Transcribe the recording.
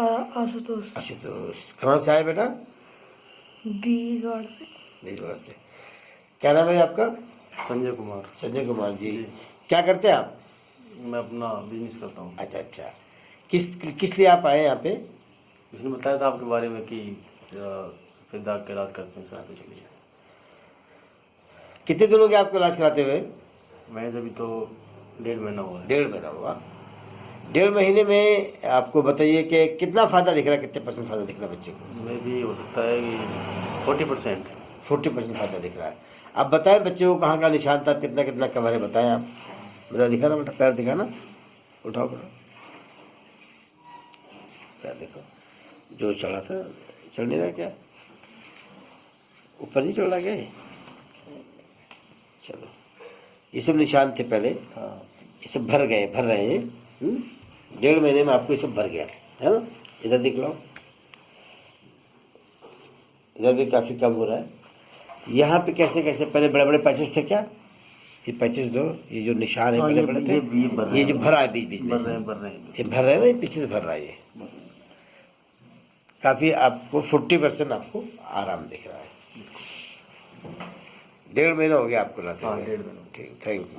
आशुतोष। आशुतोष, कहाँ से आए बेटा? बीजवाड़ से। बीजवाड़ से। क्या नाम है आपका? संजय कुमार। संजय कुमार जी, क्या करते हैं आप? मैं अपना बिजनेस करता हूँ। अच्छा अच्छा, किस लिए आप आए यहाँ पे? इसने बताया था आपके बारे में कि फिर दाग का इलाज करते हैं सर, तो चलिए। कितने दिनों के आपको इलाज कराते हुए? मैं अभी तो 1.5 महीना हुआ है। 1.5 महीना हुआ। 1.5 महीने में आपको बताइए कि कितना फ़ायदा दिख रहा है, कितने % फ़ायदा दिख रहा है बच्चे को? मैं भी हो सकता है कि 40%। 40% फ़ायदा दिख रहा है। आप बताएं बच्चे को कहाँ का निशान था, कितना कितना कवर है, बताएं आप। बता, दिखा ना बेटा, पैर दिखा ना, उठाओ बेटा, पैर देखो। जो चढ़ा था चढ़ नहीं रहा क्या? ऊपर नहीं चढ़ रहा क्या? चलो, ये सब निशान थे पहले, ये सब भर रहे हैं। 1.5 महीने में आपको ये सब भर गया है ना। इधर दिख लो, इधर भी काफ़ी कम हो रहा है। यहाँ पे कैसे कैसे पहले बड़े बड़े पैचेस थे क्या? ये पैचेस दो, ये जो निशान है बड़े बड़े थे, ये जो भरा है बीच बीच में, ये भर रहे हैं ना, ये पीछे से भर रहा है। ये काफ़ी आपको 40% आपको आराम दिख रहा है। 1.5 महीना हो गया आपको लाते हुए। हाँ, 1.5 महीना। ठीक, थैंक यू।